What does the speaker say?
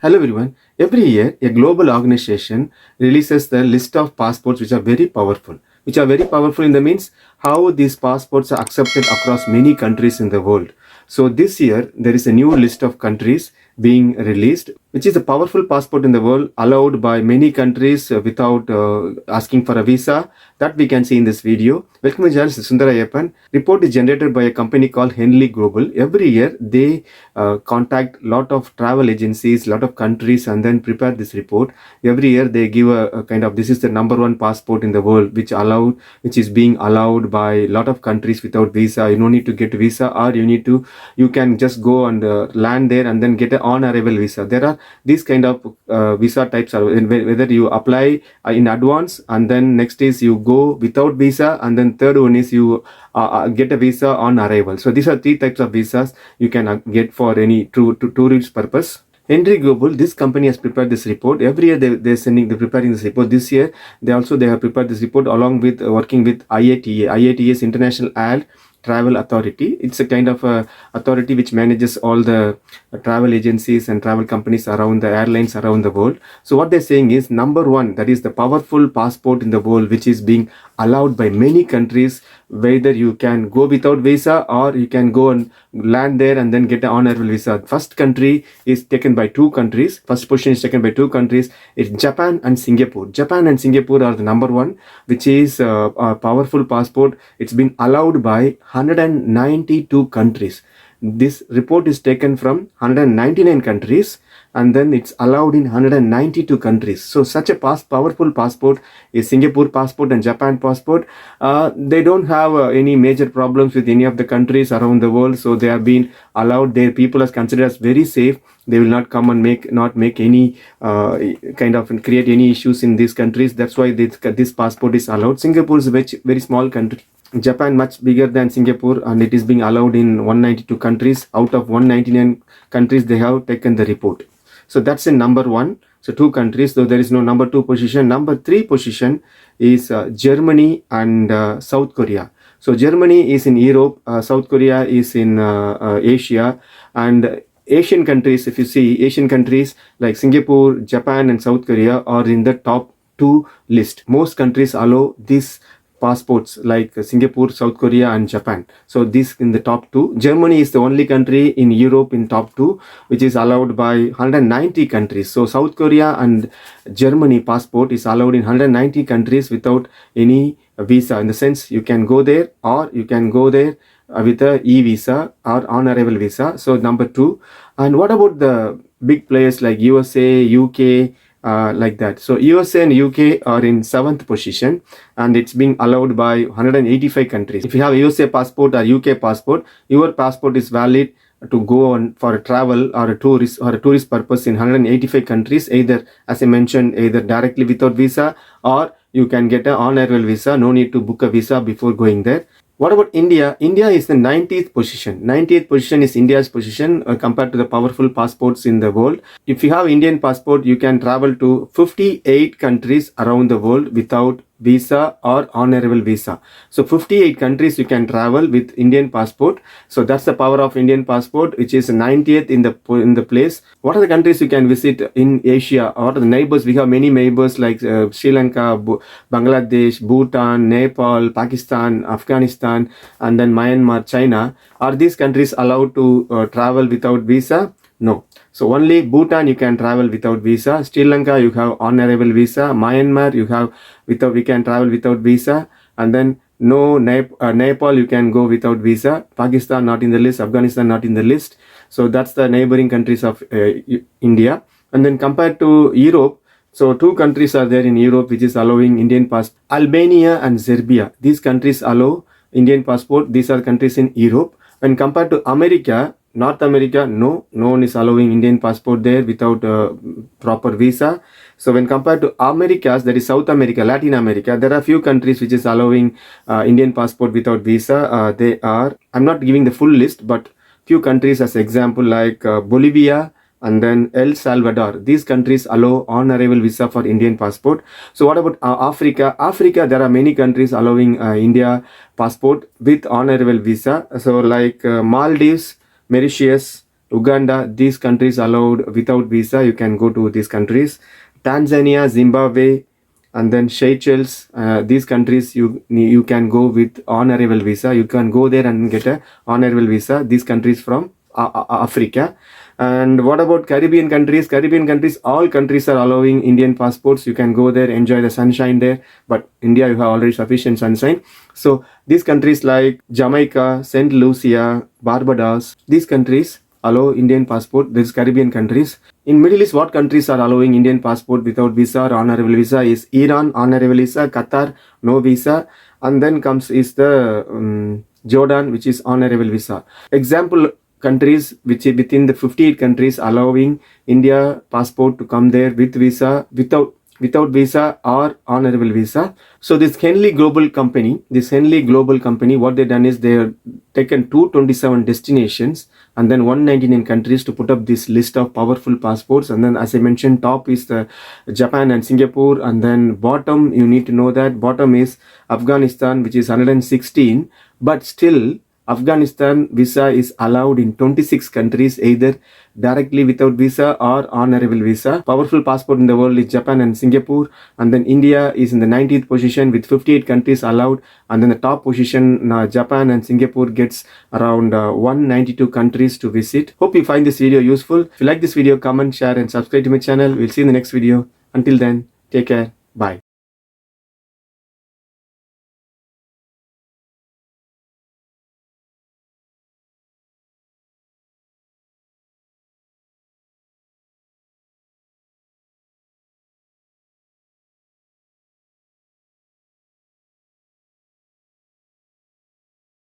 Hello everyone. Every year, a global organization releases the list of passports which are very powerful. Which are very powerful in the means how these passports are accepted across many countries in the world. So this year, there is a new list of countries being released, which is a powerful passport in the world allowed by many countries without asking for a visa. That we can see in this video. Welcome to Journalist Sundara Ayappan. Report is generated by a company called Henley Global. Every year, they contact lot of travel agencies, lot of countries, and then prepare this report. Every year they give a kind of, this is the number one passport in the world which is being allowed by a lot of countries without visa. You don't need to get visa, or you can just go and land there and then get an on arrival visa. There are these kind of visa types are whether you apply in advance, and then next is you go without visa, and then third one is you get a visa on arrival. So these are three types of visas you can get for any tourist purpose. Henry Global, this company has prepared this report. Every year they're preparing this report. This year they have prepared this report along with working with IATA. IATA is International Air Travel Authority. It's a kind of authority which manages all the travel agencies and travel companies around the airlines around the world. So what they're saying is, number one, that is the powerful passport in the world which is being allowed by many countries, whether you can go without visa or you can go and land there and then get an on-arrival visa. First country is taken by two countries. First position is taken by two countries. It's Japan and Singapore. Japan and Singapore are the number one, which is a powerful passport. It's been allowed by 192 countries. This report is taken from 199 countries, and then it's allowed in 192 countries. So such a powerful passport is Singapore passport and Japan passport. They don't have any major problems with any of the countries around the world. So they have been allowed. Their people are considered as very safe. They will not come and not make any kind of create any issues in these countries. That's why this passport is allowed. Singapore is a very small country. Japan much bigger than Singapore, and it is being allowed in 192 countries. Out of 199 countries, they have taken the report. So that's in number one. So two countries, though there is no number two position. Number three position is Germany and South Korea. So Germany is in Europe, South Korea is in Asia, and Asian countries, if you see, Asian countries like Singapore, Japan and South Korea are in the top two list. Most countries allow this passports like Singapore, South Korea and Japan. So this in the top two. Germany is the only country in Europe in top two, which is allowed by 190 countries. So South Korea and Germany passport is allowed in 190 countries without any visa. In the sense, you can go there or you can go there with a e-visa or on-arrival visa. So number two. And what about the big players like USA, UK, like that? So USA and UK are in 7th position, and it's being allowed by 185 countries. If you have a USA passport or UK passport, your passport is valid to go on for a travel or a tourist purpose in 185 countries, either, as I mentioned, either directly without visa, or you can get an on-arrival visa. No need to book a visa before going there. What about India? India is the 90th position. 90th position is India's position compared to the powerful passports in the world. If you have Indian passport, you can travel to 58 countries around the world without visa or on-arrival visa. So 58 countries you can travel with Indian passport. So that's the power of Indian passport, which is 90th in the place. What are the countries you can visit in Asia? What are the neighbors? We have many neighbors like Sri Lanka, Bangladesh, Bhutan, Nepal, Pakistan, Afghanistan, and then Myanmar, China. Are these countries allowed to travel without visa? No. So only Bhutan you can travel without visa. Sri Lanka you have on-arrival visa. Myanmar you can travel without visa. And then no Nepal you can go without visa. Pakistan not in the list. Afghanistan not in the list. So that's the neighboring countries of India. And then compared to Europe, so two countries are there in Europe which is allowing Indian passport. Albania and Serbia. These countries allow Indian passport. These are countries in Europe. When compared to America, North America, no one is allowing Indian passport there without proper visa. So when compared to Americas, that is South America, Latin America, there are few countries which is allowing Indian passport without visa. They are, I'm not giving the full list, but few countries as example like Bolivia and then El Salvador. These countries allow on-arrival visa for Indian passport. So what about Africa? Africa, there are many countries allowing India passport with on-arrival visa. So like Maldives, Mauritius, Uganda, these countries allowed without visa. You can go to these countries. Tanzania, Zimbabwe, and then Seychelles. These countries you can go with honorable visa. You can go there and get a honorable visa. These countries from Africa. And what about Caribbean countries? Caribbean countries, all countries are allowing Indian passports. You can go there, enjoy the sunshine there. But India, you have already sufficient sunshine. So these countries like Jamaica, Saint Lucia, Barbados, these countries allow Indian passport. These Caribbean countries. In Middle East, what countries are allowing Indian passport without visa or honorable visa is Iran, honorable visa, Qatar, no visa, and then comes is the Jordan, which is honorable visa. Example countries which within the 58 countries allowing India passport to come there with visa, without visa or honorable visa. So this Henley Global Company, what they done is they have taken 227 destinations and then 199 countries to put up this list of powerful passports. And then as I mentioned, top is the Japan and Singapore, and then bottom, you need to know that bottom is Afghanistan, which is 116, but still Afghanistan visa is allowed in 26 countries, either directly without visa or honorable visa. Powerful passport in the world is Japan and Singapore, and then India is in the 90th position with 58 countries allowed, and then the top position, Japan and Singapore gets around 192 countries to visit. Hope you find this video useful. If you like this video, comment, share and subscribe to my channel. We'll see you in the next video. Until then, take care. Bye.